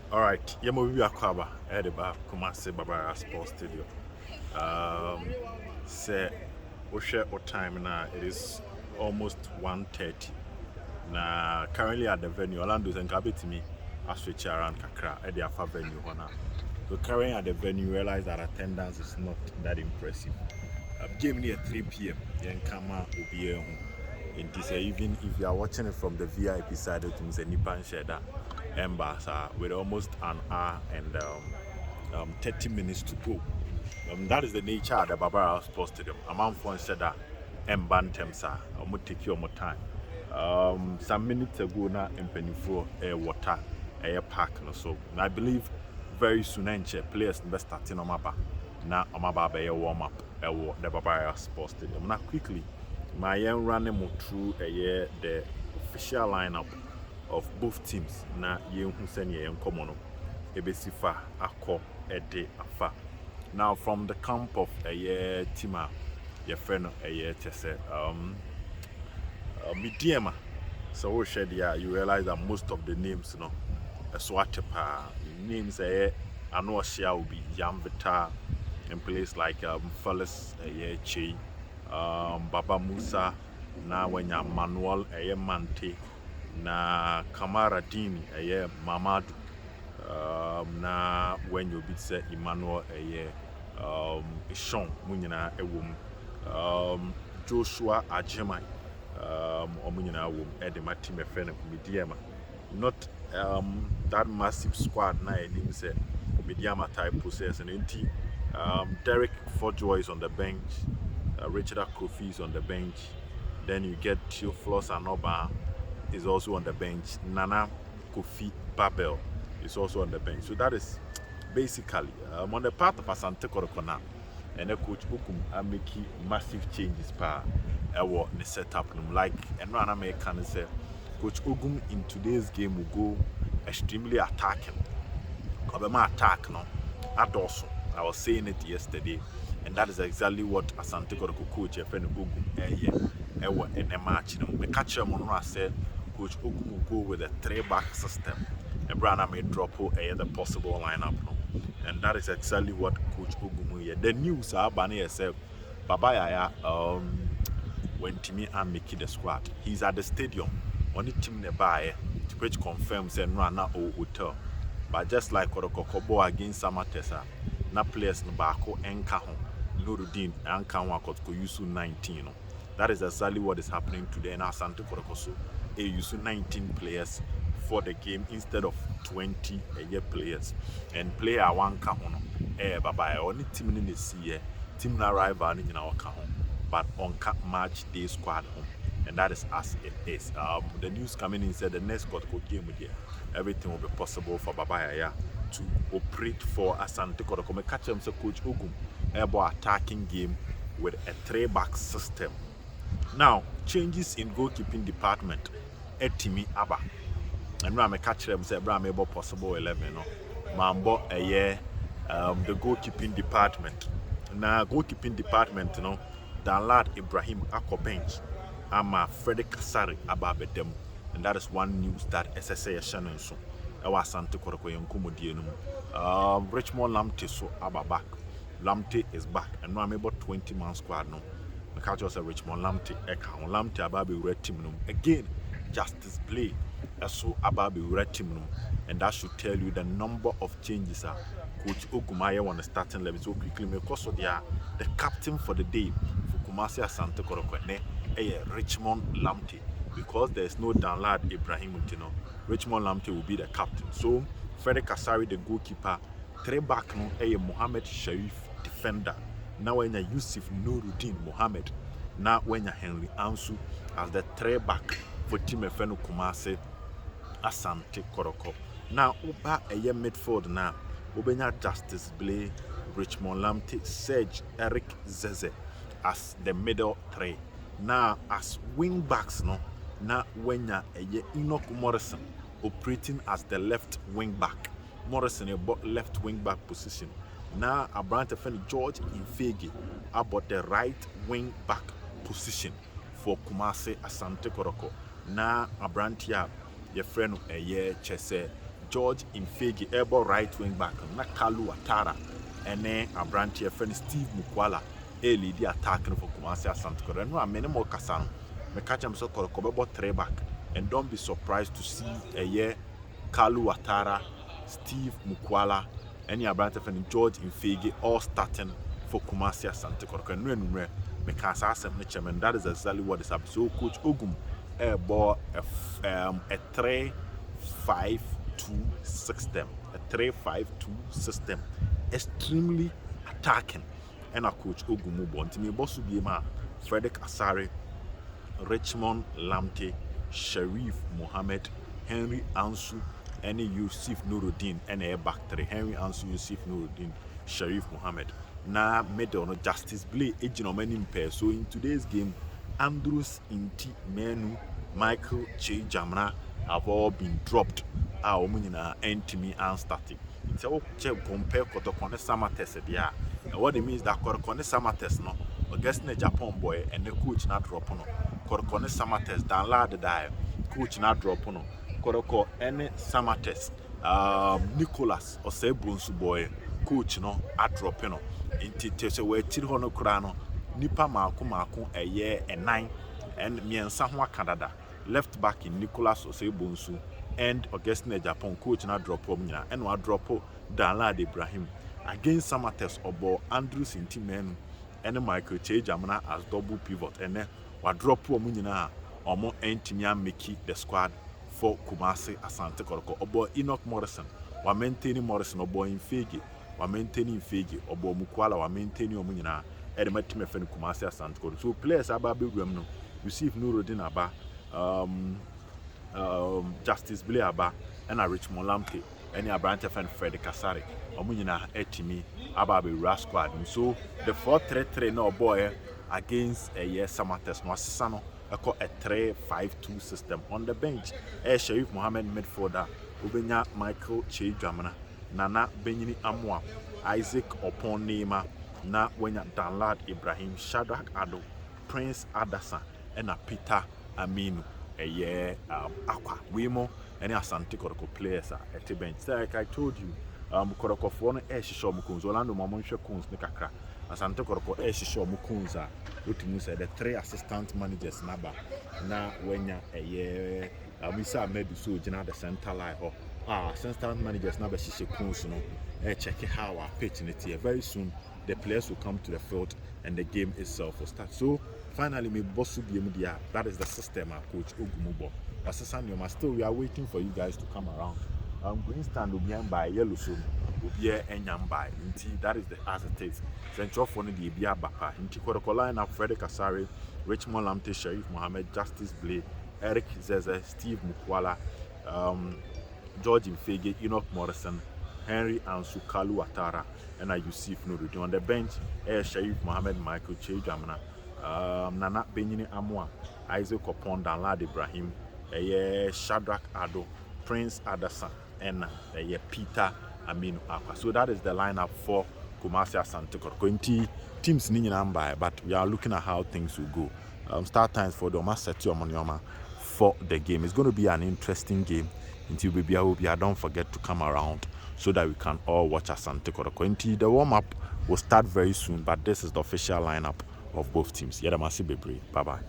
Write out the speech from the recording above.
All right, Yamobi Akwaba, Ediba, Kumasi Babara Sports Stadium. Say, we share our time now. It is almost 1:30. Now, currently at the venue, Orlando and Kabitimi, I switch around Kakra at the Alpha venue. So, currently at the venue, realize that attendance is not that impressive. Game near 3 p.m. Then Kama will be here. Even if you are watching it from the VIP side, it means a Nipan ShedaEmbas with almost an hour and 30 minutes to go. That is the nature of the Barbara Sports Stadium. A man for Sheda Emban Temsa, I'm going to take your more time. Some minutes ago, now in Penifo air water, air park. So I believe very soon, players will starting on my back. Now, I'm about to warm up at the Barbara Sports Stadium. Now, quickly. My young running through the official lineup of both teams. Na yen hu se ne yen komo no ebesifa akọ ede afa. Now from the camp of team a your friend chese Midiema. So we share there you realize that most of the names swat names ano share will be Yam Vita in place like Fellas Che Baba Musa na wenya Manuel Mante na Kamara Dini Mamadu na when you beat say Emmanuel Sean munyina ewom Joshua Ajemai omunyina wom edema team friend Midiama not that massive squad na enim say Midiama type process and Derek Forjoy is on the bench. Richard Kofi is on the bench. Then you get Theophilus Anoba is also on the bench. Nana Kofi Babel is also on the bench. So that is basically on the part of Asante Kotoko now. And the coach Ukum making massive changes per our setup. Like and one American say Coach Ogum in today's game will go extremely attacking. Obama attack no Adoso. I was saying it yesterday. And that is exactly what Asante Kotoko coach Efene Ogum in a match. The catcher Monroe said Coach Ogum will go with a 3-back system. And Brana may drop the possible lineup. And that is exactly what Coach Ogum will. The news are Bani said Baba Yaya when Timmy and Mickey the squad. He's at the stadium. Only team nearby which confirms and run out hotel. But just like Kotoko against Samatesa, na players no bako enka ho. Nurudin Anka Wakotko Yusu 19. That is exactly what is happening today in Asante Kotoko. A Yusu 19 players for the game instead of 20 players. And player one kahono. Baba only team in the sea team na rival in our kahon. But on match day squad home. And that is as it is. The news coming in said the next Kotoko game here, everything will be possible for Baba Yaya to operate for Asante Kotoko. Me catch him say Coach Ogum about attacking game with a 3-back system. Now, changes in goalkeeping department. Etimi Aba. And now I catch them say Bram able possible 11 no. Mambo the goalkeeping department. Now goalkeeping department Danlad Ibrahim Ako bench. Ama Frederick Kasari Ababedem. And that is one news that SSA Shannon so. Asante Kotoko Yankumo Richmond Lamptey so back. Lamptey is back and now I'm about 20-man squad no. The catch was a Richmond Lamptey Lamptey Ababi red team no. Again, Justice Blay so Ababi red team no. And that should tell you the number of changes Coach Ogumaya on the starting level. So quickly because of the captain for the day for Kumasi Asante Kotoko Richmond Lamptey. Because there's no Danlad Ibrahim Richmond Lamptey will be the captain. So Frederick Kasari the goalkeeper, 3-back no Mohammed Sharif defender. Now when you Yusuf Nuruddin Mohammed. Now when you Henry Ansu as the 3-back for Team Efenu Kumasi Asante Kotoko. Now Uba midfield now. Ubenya Justice Blay, Richmond Lamptey, Serge Eric Zeze as the middle 3. Now as wing backs now when you Enoch Morrison operating as the left wing back. Morrison about left wing back position. Now Abrante friend George Mfegue about the right wing back position for Kumasi Asante Kotoko. Now Abrante your friend chese George Mfegue able right wing back na Kalu Watara ene abranteɛ friend Steve Mukwala lead attack for Kumasi Asante Kotoko. No amene mo kasa no me catch am so Kotoko 3 back, and don't be surprised to see a year Kalu Watara, Steve Mukwala, and abranteɛ friend George Mfegue all starting for Kumasi Asante Kotoko. No enumere me can say asem ne chairman, that is exactly what is happening. So Coach Ogum ball a 3-5-2 system, a 3-5-2 system, extremely attacking. And a Coach Ogumu Bontimi Bosu Biema, Frederick Asare, Richmond Lamptey, Sharif Mohammed, Henry Ansu, and Yusuf Nuruddin, and a back three. Henry Ansu, Yusuf Nuruddin, Sharif Mohammed. Na middle no Justice Blay agent many pair. So in today's game, Andrews Inti Menu, Michael Che Jamna have all been dropped. Our Munina Entimi and starting. It's all compare Kotoko summer test there. And what it means that Kotoko summer test no, against the Japan boy and the coach not drop no. Kotoko summer test down lad die, coach not drop no. Kotoko any summer test. Nicholas or say Bunsu boy, coach no at drop no. Inti say we tiri hono kura no nipa maako a year and 9 and miensa ho Canada left back in Nicholas Osebonsu and Augustine Japan coach na drop nyina and wa drop Danlad Ibrahim against Samatex obo Andrews Intimenu and Michael Che Jamna as double pivot and wa drop nyina omo entimi make the squad for Kumasi Asante Kotoko obo Enoch Morrison wa maintaining Morrison obo Mfegue wa maintaining Mfegue obo Mukwala wa maintaining omo nyina e de matime fe Kumasi Asante Kotoko. So players aba bewram no receive Nuruddin aba Justice Blay aba and a Richmond Lamptey and a branch of Frederick Asare omo nyina etimi aba be squad. So the 4-3-3 no boy against a year Samatex no asesa no a 3-5-2 system. On the bench Sharif Mohammed midfielder Ubenya Michael Che Jamna Nana Benyini Amwa Isaac Oponema na wenya Danlad Ibrahim Shadrach Ado Prince Adasan and a Peter Aminu Aqua Wimo and Asante Kotoko players at the bench. Like I told you, Kotoko for no Shisho Mukunz, Orlando Mamunsha Kunz Nikakra, Asante Kotoko Shisho Mukunza, Utimu said the 3 assistant managers Naba na wenya we saw maybe so Jina the center line or assistant managers Naba Shisho Kunz no check how our pitch in it here. Very soon the players will come to the field and the game itself will start. So finally, me boss that is the system coach Ogumubo. Still, we are waiting for you guys to come around. Green stand will be by yellow soon. Will be by. That is the as it is. Central phone the Ibia Baka. Inti Kotoko line up Frederick Asare, Richmond Lamptey, Sharif Mohammed, Justice Blay, Eric Zeze, Steve Mukwala, George Mfegue, Enoch Morrison, Henry Ansu, Kalu Watara, and Yusuf Nuruddin. On the bench, Sharif Mohammed, Michael Che Jamna, Nana Benyini Amwa, Isaac Opon, Danlad Ibrahim, Shadrach Ado, Prince Adasan, and Peter Aminu Aqua. So that is the lineup for Kumasi Asante Kotoko. Teams ni number, but we are looking at how things will go. Start times for the Omanioma for the game. It's going to be an interesting game. Until we don't forget to come around so that we can all watch Asante Kotoko. The warm-up will start very soon, but this is the official lineup of both teams. Bye bye.